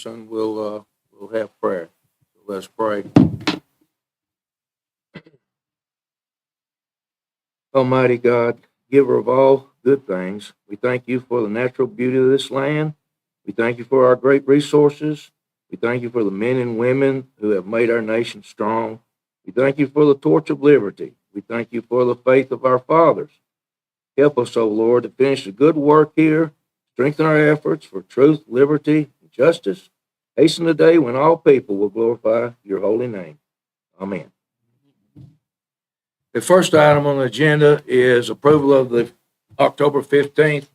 Anderson, we'll have prayer. So let's pray. Almighty God, giver of all good things, we thank you for the natural beauty of this land. We thank you for our great resources. We thank you for the men and women who have made our nation strong. We thank you for the torch of liberty. We thank you for the faith of our fathers. Help us, O Lord, to finish the good work here, strengthen our efforts for truth, liberty, and justice. Hasten the day when all people will glorify your holy name. Amen. The first item on the agenda is approval of the October 15th,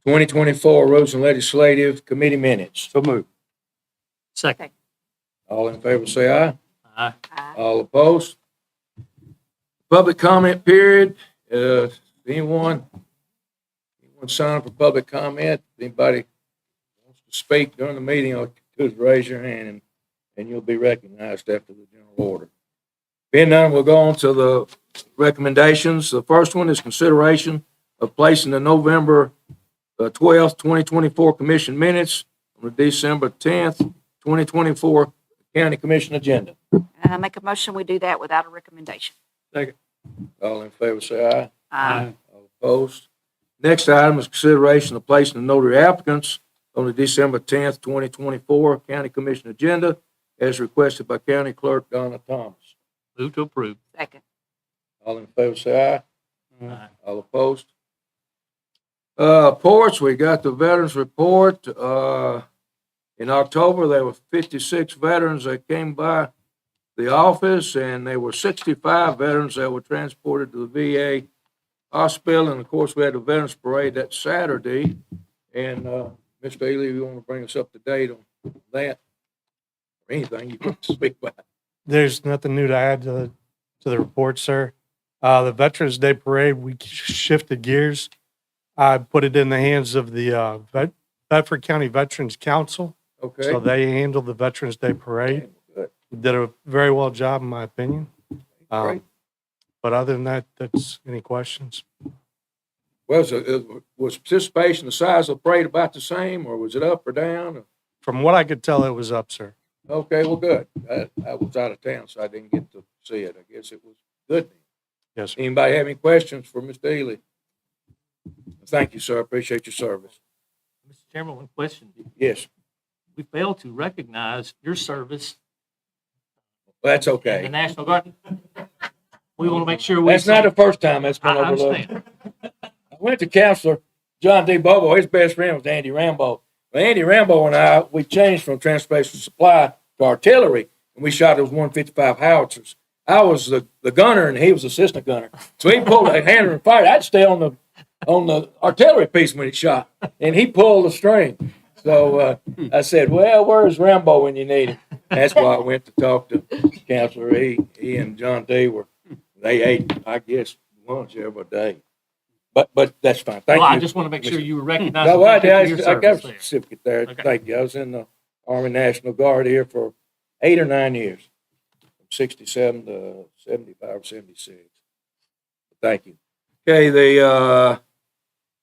2024 Roads and Legislative Committee minutes. So moved. Second. All in favor say aye. Aye. Aye. All opposed? Public comment period. Anyone sign up for public comment? Anybody wants to speak during the meeting, all you do is raise your hand and you'll be recognized after the general order. Being none, we'll go on to the recommendations. The first one is consideration of placing the November 12th, 2024 commission minutes on the December 10th, 2024 county commission agenda. I make a motion, we do that without a recommendation. Second. All in favor say aye. Aye. All opposed? Next item is consideration of placing the notary applicants on the December 10th, 2024 county commission agenda as requested by County Clerk Donna Thomas. Move to approve. Second. All in favor say aye. Aye. All opposed? Reports, we got the veterans report. In October, there were 56 veterans that came by the office, and there were 65 veterans that were transported to the VA hospital. And of course, we had the Veterans Parade that Saturday. And Mr. Ely, you want to bring us up to date on that? Or anything you want to speak about? There's nothing new to add to the report, sir. The Veterans Day Parade, we shifted gears. I put it in the hands of the Bedford County Veterans Council. Okay. So they handled the Veterans Day Parade. Good. Did a very well job, in my opinion. Great. But other than that, that's any questions? Well, was participation, the size of the parade about the same, or was it up or down? From what I could tell, it was up, sir. Okay, well, good. I was out of town, so I didn't get to see it. I guess it was good. Yes, sir. Anybody have any questions for Mr. Ely? Thank you, sir. I appreciate your service. Mr. Chairman, one question. Yes, We failed to recognize your service that's in the okay. National Guard. We want to make sure we. That's not the first time that's been I overlooked. understand. I went to Counselor John D. Bobo. His best friend was Andy Rambo. Well, Andy Rambo and I, we changed from transportation supply to artillery, and we shot those 155 howitzers. I was the gunner, and he was assistant gunner. So he pulled a hand and fired. I'd stay on the artillery piece when he shot, and he pulled the string. So I said, well, where's Rambo when you need him? That's why I went to talk to Counselor. He and John D. They ate, I guess, lunch every day. But that's fine. Thank Well, you. I just want to make sure you were recognized. No, I Thank you did. for I your got a service there. certificate there. Okay. Thank you. I was in the Army National Guard here for 8 or 9 years, from 67 to 75 or 76. Thank you. Okay, the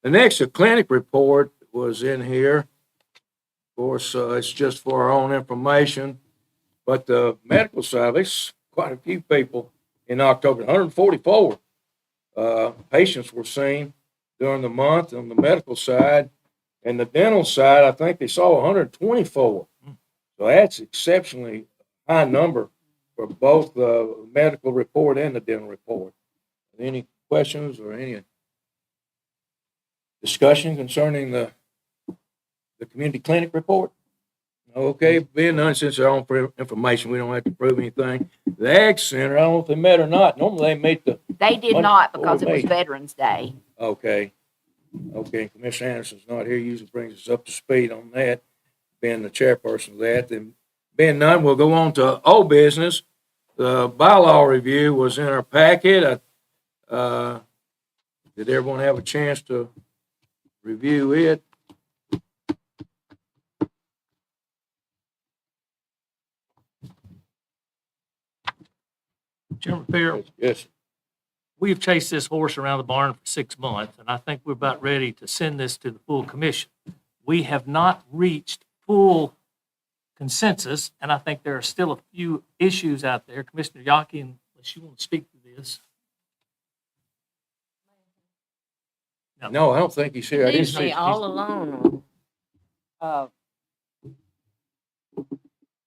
next clinic report was in here. Of course, it's just for our own information, but the medical side, there's quite a few people in October. 144 patients were seen during the month on the medical side, and the dental side, I think they saw 124. So that's exceptionally high number for both the medical report and the dental report. Any questions or any discussion concerning the community clinic report? Okay, being none, since our own information, we don't have to prove anything. The Ag Center, I don't know if they met or not. Normally they meet They did Monday not before because it was me. Veterans Day. Okay. Commissioner Anderson's not here, usually brings us up to speed on that, being the chairperson of that. Then being none, we'll go on to old business. The bylaw review was in our packet. Did everyone have a chance to review it? Chairman Fair, Yes. we've chased this horse around the barn for 6 months, and I think we're about ready to send this to the full commission. We have not reached full consensus, and I think there are still a few issues out there. Commissioner Yaki, unless you want to speak to this. No, I don't think he's here. I didn't Leaves see. me all alone.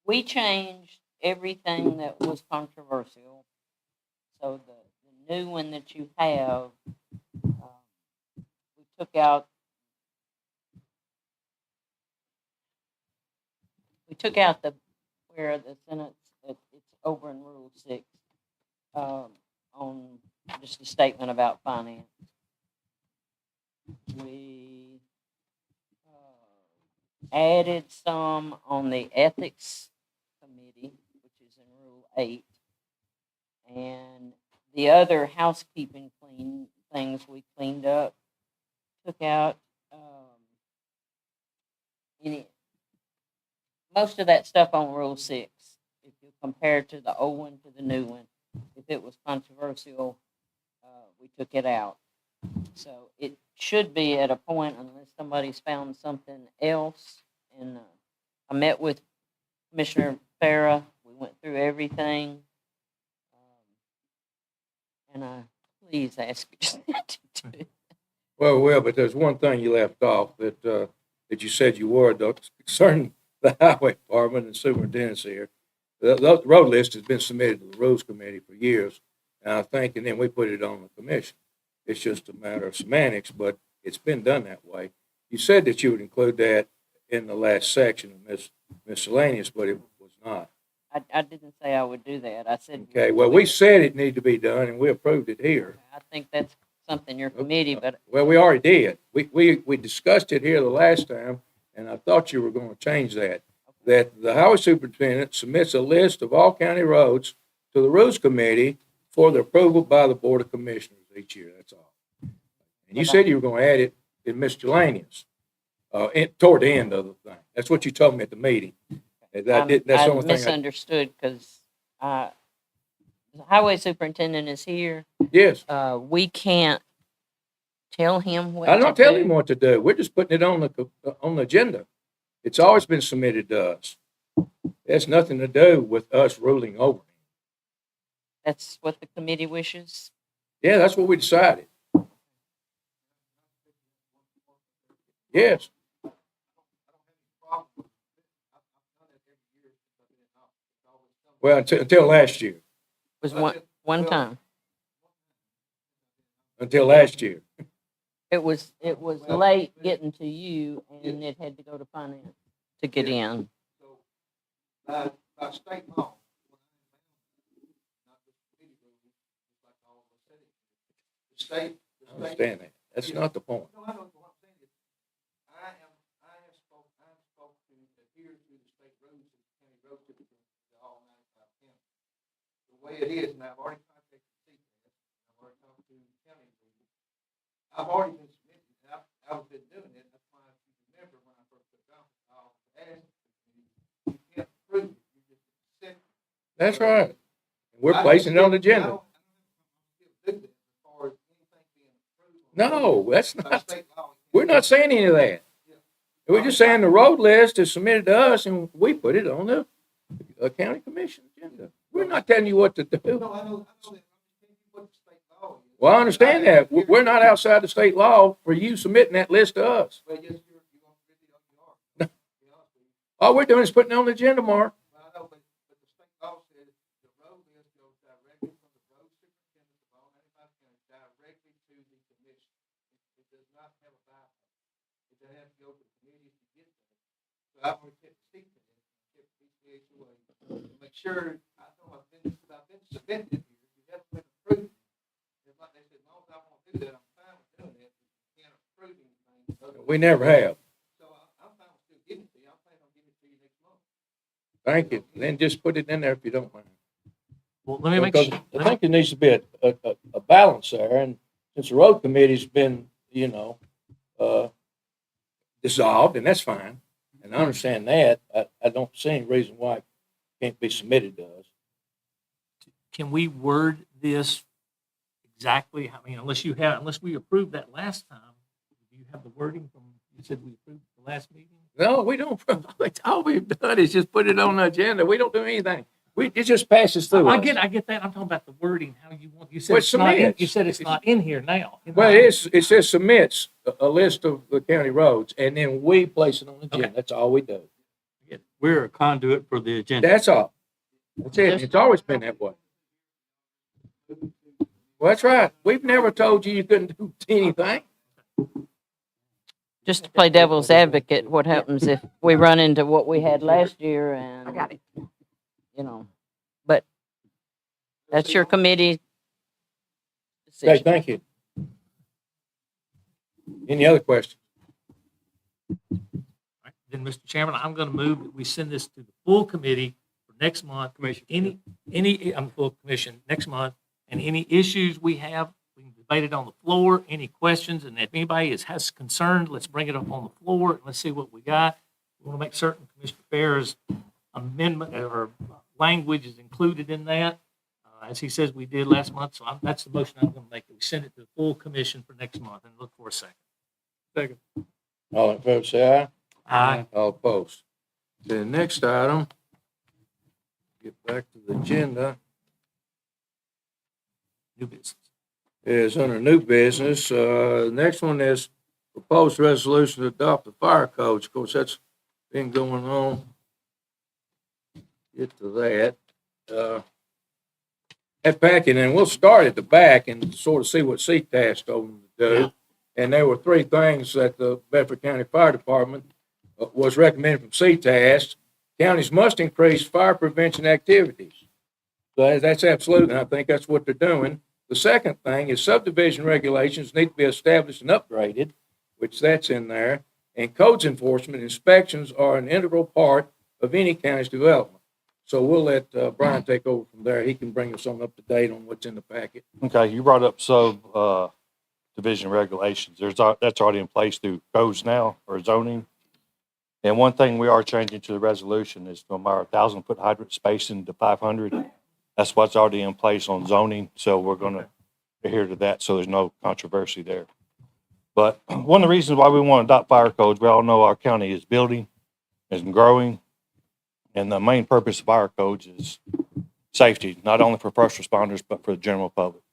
We changed everything that was controversial. So the new one that you have, we took out the, where the sentence, it's over in Rule 6, on just a statement about finance. We added some on the Ethics Committee, which is in Rule 8. And the other housekeeping things we cleaned up, took out most of that stuff on Rule 6. If you compare to the old one to the new one, if it was controversial, we took it out. So it should be at a point, unless somebody's found something else. And I met with Commissioner Farah. We went through everything. And I please ask you to do. Well, but there's one thing you left off that you said you were, though, concerning the highway department and superintendents here. The road list has been submitted to the Rules Committee for years, and I think, and then we put it on the commission. It's just a matter of semantics, but it's been done that way. You said that you would include that in the last section of miscellaneous, but it was not. I didn't say I would do that. I said. Okay, well, we said it needed to be done, and we approved it here. I think that's something your committee, but. Well, we already did. We discussed it here the last time, and I thought you were going to change that. That the highway superintendent submits a list of all county roads to the Rules Committee for the approval by the Board of Commissioners each year, that's all. And you said you were going to add it in miscellaneous, toward the end of the thing. That's what you told me at the meeting. That's the I only thing. misunderstood because the highway superintendent is here. Yes, We can't tell him what I'm to not telling him do. what to do. We're just putting it on the agenda. It's always been submitted to us. It has nothing to do with us ruling over him. That's what the committee wishes. Yeah, that's what we decided. Yes. Well, until last year. Was one time. Until last year. It was late getting to you, and it had to go to finance to get in. By state law. The state. I understand that. That's not the point. No, I know what I'm saying is, I have spoke to adhere to the state roads, the county road superintendent, all 95 counties. The way it is, and I've already contacted CPS, I've already talked to the county leader. I've already been submitted, and I've been doing it, that's why if you remember when I first took office, I always asked, you can't prove it, you just accept it. That's right. And we're placing it on the agenda. No, that's not. We're not saying any of that. We're just saying the road list is submitted to us and we put it on the county commission agenda. We're not telling you what to do. No, I know that. What the state law is. Well, I understand that. We're not outside the state law for you submitting that list to us. Well, yes, you're going to you are. All we're doing is putting it on the agenda, Mark. Well, I know, but the state law says the road list goes directly from the road superintendent of all 95 counties directly to the commission. It does not have a bypass. It doesn't have to go to the committees to get there. So I've already kept seeking it, kept BCH away, to make sure, I know I've been submitted here, you haven't been approved. It's like they said, as long as I want to do that, I'm fine with doing it, but you can't approve anything. We never have. So I'm fine with still giving it to you, I'm planning on giving it to you next month. Thank you. Then just put it in there if you don't mind. Well, let me make Because sure. I think there needs to be a balance there. And since the road committee's been, dissolved, and that's fine. And I understand that. I don't see any reason why it can't be submitted to us. Can we word this exactly? I mean, unless we approved that last time, do you have the wording from, you said we approved the last meeting? No, we don't. All we've done is just put it on the agenda. We don't do anything. It just passes through I us. get that. I'm talking about the wording, how you want, you said Well, it's not in, submit. you said it's not in here now. Well, it says submits a list of the county roads, and then we place it on the agenda. Okay. That's all we do. We're a conduit for the agenda. That's all. That's it. It's always been that way. Well, that's right. We've never told you couldn't do anything. Just to play devil's advocate, what happens if we run into what we had last year I got and, it. you know, but that's your committee Okay, decision. thank you. Any other questions? Right. Then, Mr. Chairman, I'm going to move that we send this to the full committee for next month. Full commission next month, and any issues we have, we can debate it on the floor. Any questions, and if anybody has concern, let's bring it up on the floor and let's see what we got. We want to make certain Commissioner Fair's amendment or language is included in that, as he says we did last month. So that's the motion I'm going to make. We send it to the full commission for next month and look for a second. Second. All in favor, say aye. Aye. All opposed. The next item, get back to the agenda, New business. is under new business. Next one is proposed resolution to adopt the fire codes. Of course, that's been going on. Get to that. That packet, and we'll start at the back and sort of see what CTAS told them to do. And there were three things that the Bedford County Fire Department was recommended from CTAS. Counties must increase fire prevention activities. So that's absolute, and I think that's what they're doing. The second thing is subdivision regulations need to be established and upgraded, which that's in there. And codes enforcement inspections are an integral part of any county's development. So we'll let Brian take over from there. He can bring us on up to date on what's in the packet. Okay, you brought up division regulations. That's already in place through codes now or zoning. And one thing we are changing to the resolution is from our 1,000-foot hydrant spacing to 500. That's what's already in place on zoning. So we're going to adhere to that. So there's no controversy there. But one of the reasons why we want to adopt fire codes, we all know our county is building, is growing. And the main purpose of fire codes is safety, not only for first responders, but for the general public.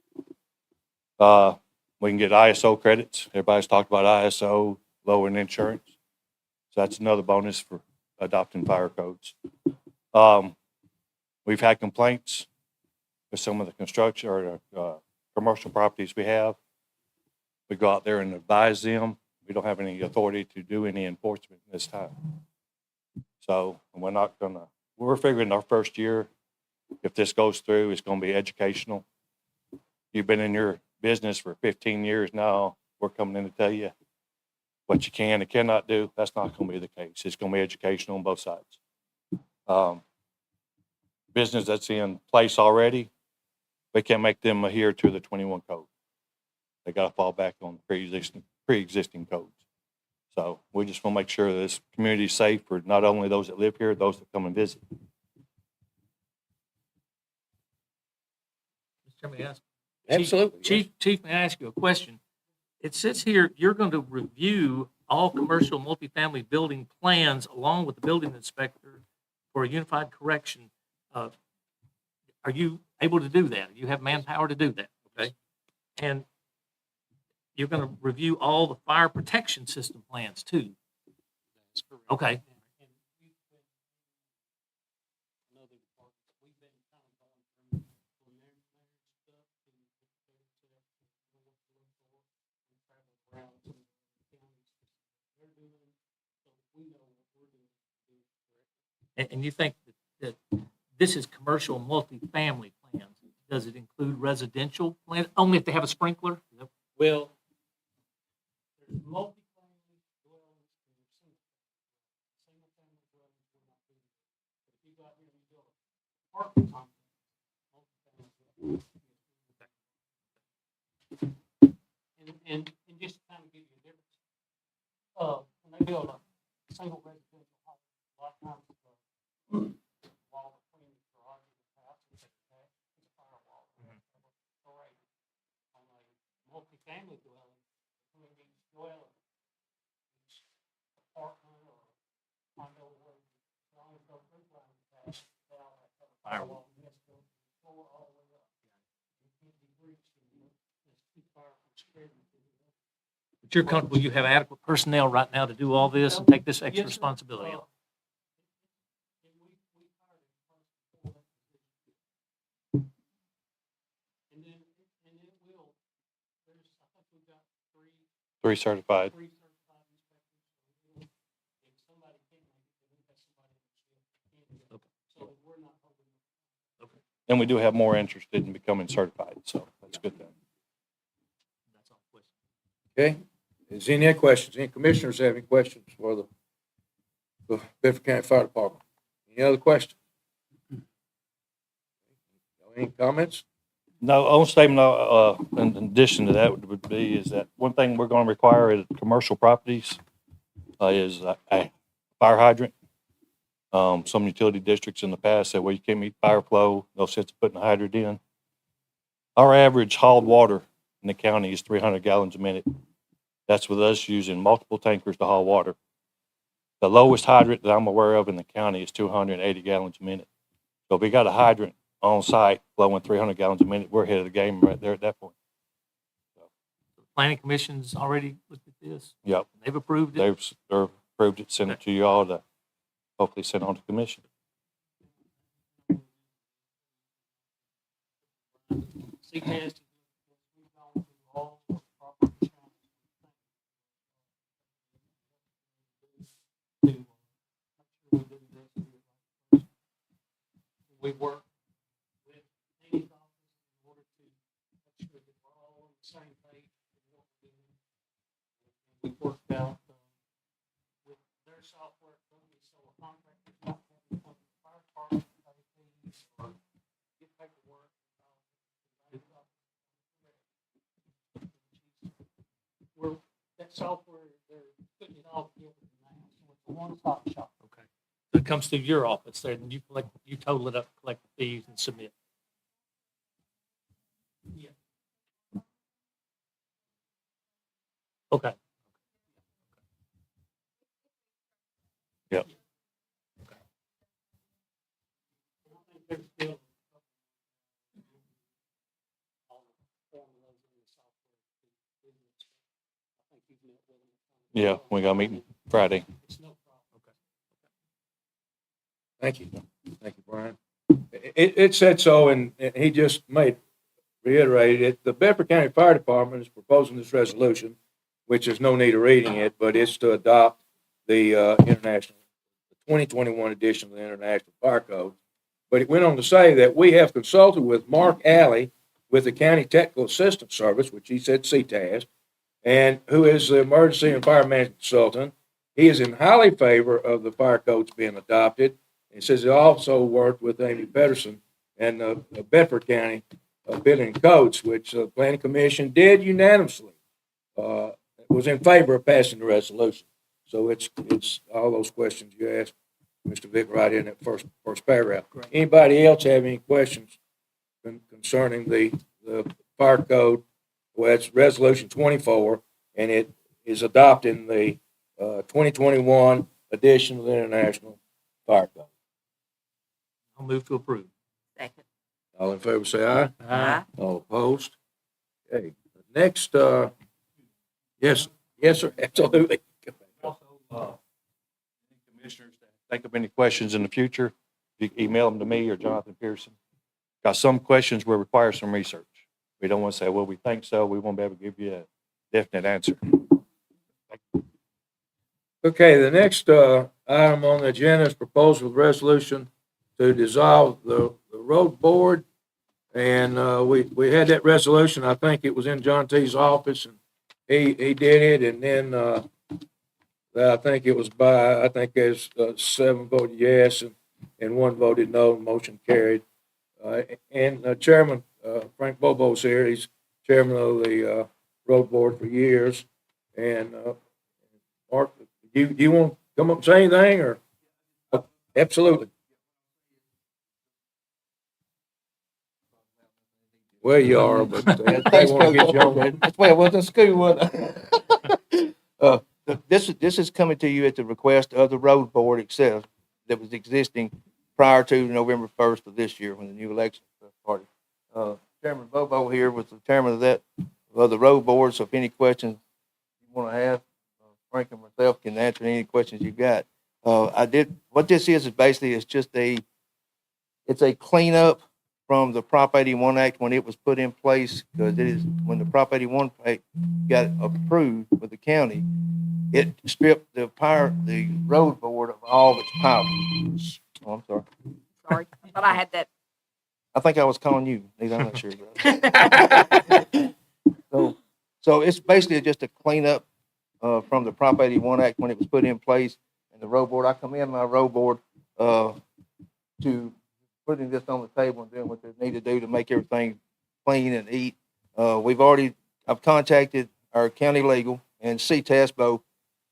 We can get ISO credits. Everybody's talked about ISO, lowering insurance. So that's another bonus for adopting fire codes. We've had complaints with some of the construction or commercial properties we have. We go out there and advise them. We don't have any authority to do any enforcement this time. So we're figuring our first year, if this goes through, it's going to be educational. You've been in your business for 15 years now. We're coming in to tell you what you can and cannot do. That's not going to be the case. It's going to be educational on both sides. Business that's in place already, we can't make them adhere to the 21 code. They got to fall back on pre-existing codes. So we just want to make sure that this community is safe for not only those that live here, those that come and visit. Mr. Chairman, may I ask? Absolutely. Chief, may I ask you a question? It says here, you're going to review all commercial multifamily building plans along with the building inspector for a unified correction. Are you able to do that? You have manpower to do that, okay? And you're going to review all the fire protection system plans too? Okay. And you think that this is commercial multifamily plans? Does it include residential plan, only if they have a sprinkler? Well, there's multi-family dwellings and there's single-family dwellings will not be there. But if you got here and you build an apartment complex, multi-family dwelling. And just to kind of give you a difference, when they build a single residential home, a lot of times the wall between the garage and the house is attached, it's a firewall. Or on a multi-family dwelling, between each dwelling, each apartment or firewall. It has to go from the floor all the way up. It can't be breached, and it's too far from spreading to the other. But you're comfortable, you have adequate personnel right now to do all this and take this extra Yes, sir. responsibility on? And we hired a person for that position. And then it will, there's, I think we've got Three certified. three certified inspectors. So it'll, if somebody can't make it, then we've got somebody in the shift that can do it. Okay. So we're not holding them. And we do have more interested in becoming certified, so that's a good thing. That's all the question. Okay, is any other questions? Any commissioners have any questions for the Bedford County Fire Department? Any other questions? Any comments? No, only statement, in addition to that would be is that one thing we're gonna require at commercial properties, is a fire hydrant. Some utility districts in the past said, well, you can't meet fire flow, no sense of putting a hydrant in. Our average hauled water in the county is 300 gallons a minute. That's with us using multiple tankers to haul water. The lowest hydrant that I'm aware of in the county is 280 gallons a minute. So if we got a hydrant on site flowing 300 gallons a minute, we're ahead of the game right there at that point. The planning commission's already looked at this. Yep. They've approved it. They've approved it, sent it to you all to hopefully send on to commission. CCAS, we've gone through all the proper insurance. To make sure we do this. We work with Amy's office in order to make sure that we're all on the same page with what we're doing. And we worked out, with their software company, so a contractor's not having to come to the fire department, pay fees, or get paperwork. We're, that software, they're putting it all together now, so it's a one-stop shop. Okay. So it comes through your office there, and you total it up, collect the fees and submit. Yeah. Okay. Yep. And I think there's still all the formulas in the software. I think you've met with them. Yeah, we got a meeting Friday. It's no problem. Thank you. Thank you, Brian. It said so, and he just reiterated it. The Bedford County Fire Department is proposing this resolution, which is no need of reading it, but it's to adopt the the 2021 edition of the International Fire Code. But it went on to say that we have consulted with Mark Alley with the County Technical Assistance Service, which he said CTAS, and who is the Emergency and Fire Management Consultant. He is in highly favor of the fire codes being adopted. He says he also worked with Amy Pedersen and the Bedford County Building and Codes, which the Planning Commission did unanimously, was in favor of passing the resolution. So it's all those questions you asked, Mr. Vic, right in that first paragraph. Great. Anybody else have any questions concerning the fire code? Well, it's Resolution 24, and it is adopting the 2021 edition of the International Fire Code. I'll move to approve. Second. All in favor, say aye. Aye. All opposed? Okay, next, yes, sir, absolutely. Also, any commissioners that think of any questions in the future, you can email them to me or Jonathan Pearson. Got some questions will require some research. We don't want to say, well, we think so. We won't be able to give you a definite answer. Okay, the next item on the agenda is proposal of resolution to dissolve the road board. And we had that resolution, I think it was in John T's office, and he did it, and then I think it was I think there's 7 voted yes and 1 voted no, motion carried. And Chairman Frank Bobo's here, he's chairman of the road board for years. And Mark, do you want to come up and say anything, or? Oh, absolutely. Well, you are, but they want to get you on there. That's why I was in school, wasn't I? This is coming to you at the request of the road board itself that was existing. prior to November 1st of this year when the new election started. Chairman Bobo here was the chairman of the road board, so if any questions you want to have, Frank and myself can answer any questions you got. What this is basically it's just it's a cleanup from the Prop 81 Act when it was put in place, because it is, when the Prop 81 Act got approved with the county, it stripped the road board of all of its power. Oh, I'm sorry. Sorry, I thought I had that. I think I was calling you. I'm not sure. So it's basically just a cleanup from the Prop 81 Act when it was put in place. And the road board, I commend my road board to putting this on the table and doing what they need to do to make everything clean and eat. I've contacted our county legal and CTES both,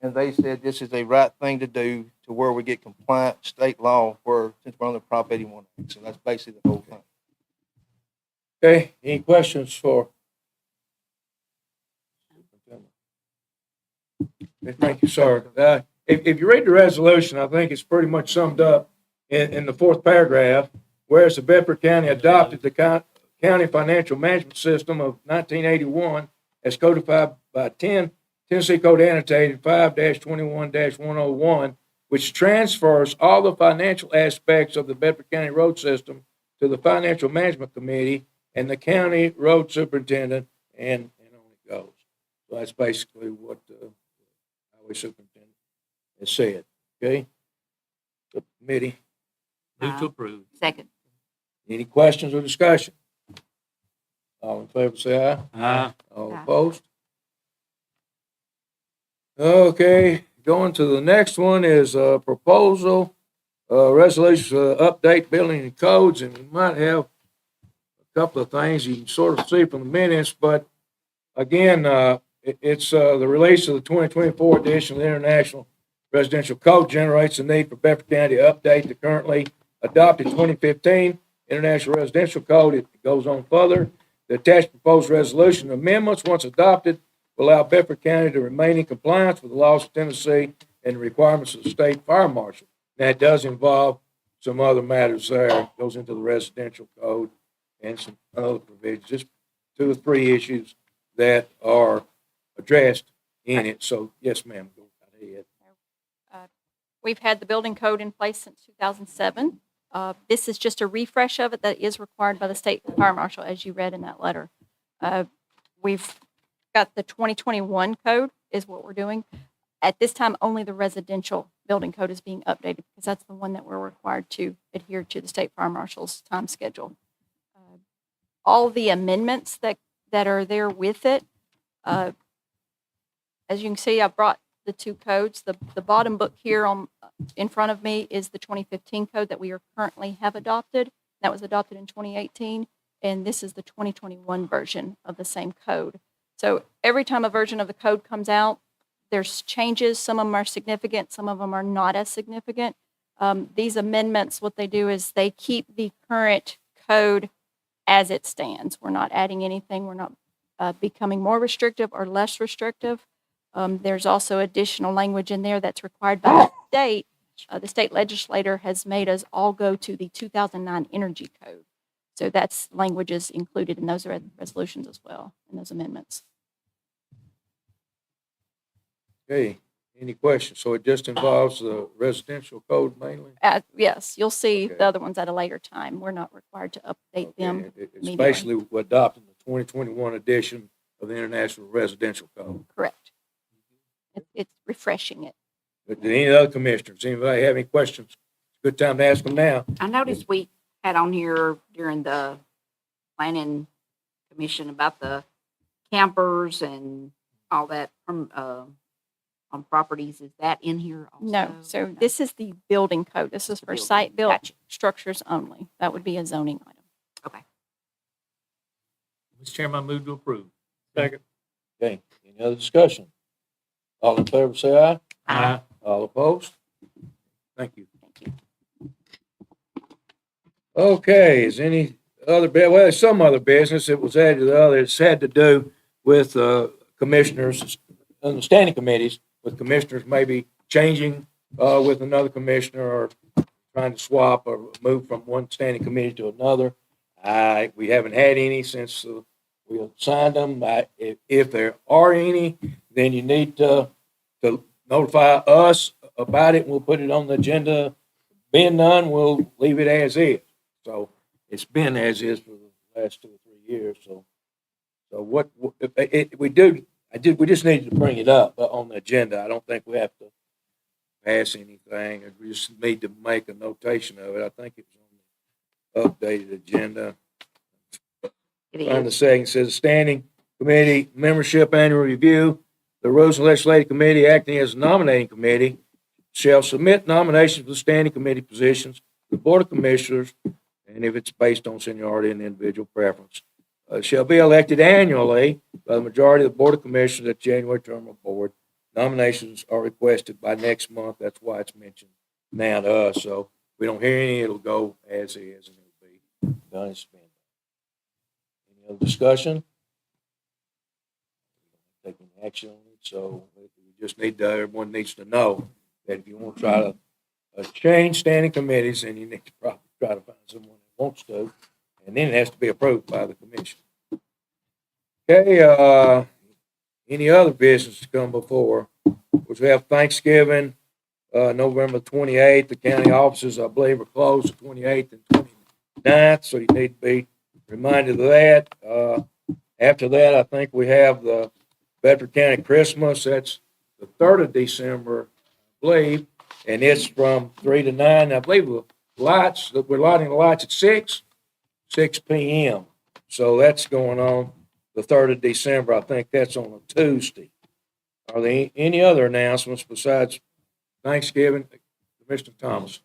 and they said this is the right thing to do to where we get compliant state law since we're on the Prop 81 Act. So that's basically the whole thing. Okay, any questions for? Okay, thank you, sir. If you read the resolution, I think it's pretty much summed up in the fourth paragraph. Whereas the Bedford County adopted the County Financial Management System of 1981 as codified by Tennessee Code Annotated 5-21-101, which transfers all the financial aspects of the Bedford County road system to the Financial Management Committee and the county road superintendent, and on it goes. So that's basically what the highway superintendent has said. Okay? The committee, Move to approve. Second. any questions or discussion? All in favor, say aye. Aye. All Aye. opposed? Okay, going to the next one is a proposal, resolution to update building and codes, and we might have a couple of things you can sort of see from the minutes, but again, it's the release of the 2024 edition of the International Residential Code generates the need for Bedford County to update the currently adopted 2015 International Residential Code. It goes on further. The attached proposed resolution amendments, once adopted, will allow Bedford County to remain in compliance with the laws of Tennessee and the requirements of the state fire marshal. That does involve some other matters there. It goes into the residential code and some other provisions, just 2 or 3 issues that are addressed in it. So, yes, ma'am, go ahead. We've had the building code in place since 2007. This is just a refresh of it that is required by the state fire marshal, as you read in that letter. We've got the 2021 code is what we're doing. At this time, only the residential building code is being updated because that's the one that we're required to adhere to the state fire marshal's time schedule. All the amendments that are there with it, as you can see, I brought the 2 codes. The bottom book here in front of me is the 2015 code that we currently have adopted. That was adopted in 2018, and this is the 2021 version of the same code. So every time a version of the code comes out, there's changes. Some of them are significant, some of them are not as significant. These amendments, what they do is they keep the current code as it stands. We're not adding anything. We're not becoming more restrictive or less restrictive. There's also additional language in there that's required by the state. The state legislator has made us all go to the 2009 Energy Code. So that's languages included in those resolutions as well, in those amendments. Okay, any questions? So it just involves the residential code mainly? Yes, you'll see Okay. the other ones at a later time. We're not required to update them. Okay, It's immediately. basically adopting the 2021 edition of the International Residential Code. Correct. It's refreshing it. But do any other commissioners, anybody have any questions? Good time to ask them now. I noticed we had on here during the planning commission about the campers and all that from, on properties. Is that in here also? No, so this is the building code. This is for Building. site-built Gotcha. structures only. That would be a zoning item. Okay. Mr. Chairman, I move to approve. Second. Okay, any other discussion? All in favor, say aye. Aye. All opposed? Thank you. Thank you. Okay, is any other, well, there's some other business that was added to the other. It's had to do with commissioners, understanding committees, with commissioners maybe changing with another commissioner or trying to swap or move from one standing committee to another. We haven't had any since we assigned them. If there are any, then you need to notify us about it. We'll put it on the agenda. Being none, we'll leave it as is. So it's been as is for the last 2 or 3 years. So we just needed to bring it up on the agenda. I don't think we have to pass anything. We just need to make a notation of it. I think it's on the updated agenda. It On the is. second, says standing committee membership annual review. The Rules and Legislative Committee, acting as a nominating committee, shall submit nominations for the standing committee positions to the Board of Commissioners, and if it's based on seniority and individual preference, shall be elected annually by the majority of the Board of Commissioners at January term of board. Nominations are requested by next month. That's why it's mentioned now to us. So if we don't hear any, it'll go as is, and it'll be done and spent. Any other discussion? Taking action on it, so we just need to, everyone needs to know that if you want to try to change standing committees, then you need to probably try to find someone that wants to, and then it has to be approved by the commission. Okay, any other business to come before? Which we have Thanksgiving, November 28th. The county offices, I believe, are closed the 28th and 29th, so you need to be reminded of that. After that, I think we have the Bedford County Christmas. That's the 3rd of December, I believe, and it's from 3 to 9. I believe we're lighting the lights at 6 p.m. So that's going on the 3rd of December. I think that's on a Tuesday. Are there any other announcements besides Thanksgiving? Commissioner Thomas.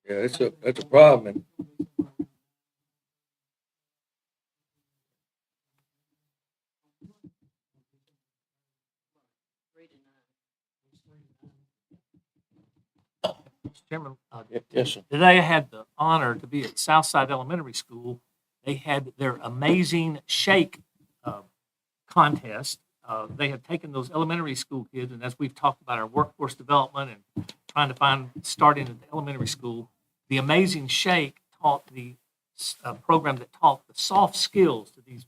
Yeah, that's a problem. Mr. Chairman, Yes, sir. today I had the honor to be at Southside Elementary School. They had their amazing shake contest. They have taken those elementary school kids, and as we've talked about our workforce development and trying to find starting at the elementary school, the amazing shake taught the program that taught the soft skills to these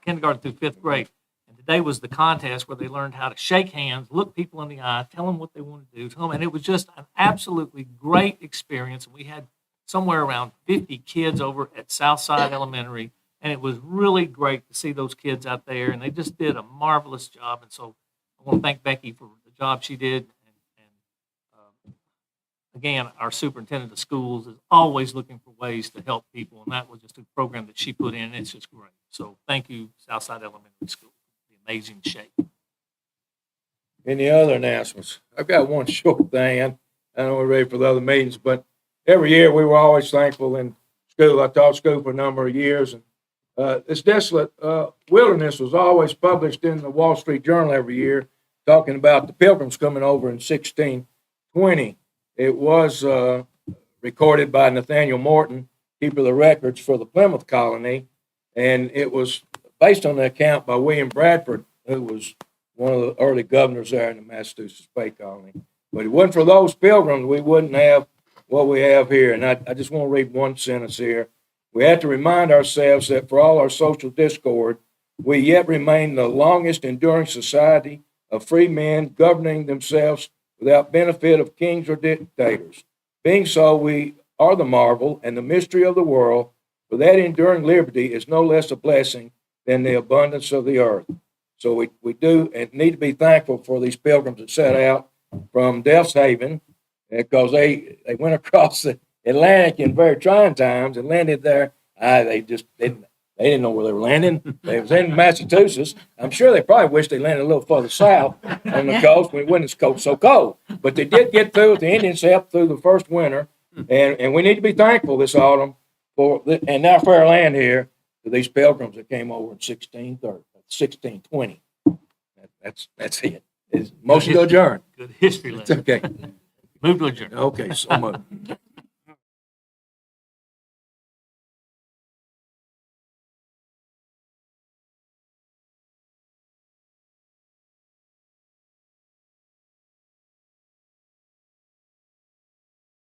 kindergarten through 5th grade. And today was the contest where they learned how to shake hands, look people in the eye, tell them what they want to do, tell them, and it was just an absolutely great experience. And we had somewhere around 50 kids over at Southside Elementary, and it was really great to see those kids out there, and they just did a marvelous job. And so I want to thank Becky for the job she did. And again, our superintendent of schools is always looking for ways to help people, and that was just a program that she put in, and it's just great. So thank you, Southside Elementary School, for the amazing shape. Any other announcements? I've got one short thing. I know we're ready for the other meetings, but every year we were always thankful in school. I taught school for a number of years, and this desolate wilderness was always published in the Wall Street Journal every year, talking about the Pilgrims coming over in 1620. It was recorded by Nathaniel Morton, keeper of the records for the Plymouth colony, and it was based on the account by William Bradford, who was one of the early governors there in the Massachusetts Bay Colony. But if it wasn't for those pilgrims, we wouldn't have what we have here. And I just want to read one sentence here. We have to remind ourselves that for all our social discord, we yet remain the longest enduring society of free men governing themselves without benefit of kings or dictators. Being so, we are the marvel and the mystery of the world, for that enduring liberty is no less a blessing than the abundance of the earth. So we do and need to be thankful for these pilgrims that set out from Delfts Haven, because they went across the Atlantic in very trying times and landed there. They didn't know where they were landing. They was in Massachusetts. I'm sure they probably wished they landed a little further south on the coast when it wasn't so cold. But they did get through with the Indians helped through the first winter, and we need to be thankful this autumn and now fair land here to these pilgrims that came over in 1620. That's it. Is motion to adjourn. Good history It's lesson. okay. Move to adjourn. Okay, so much.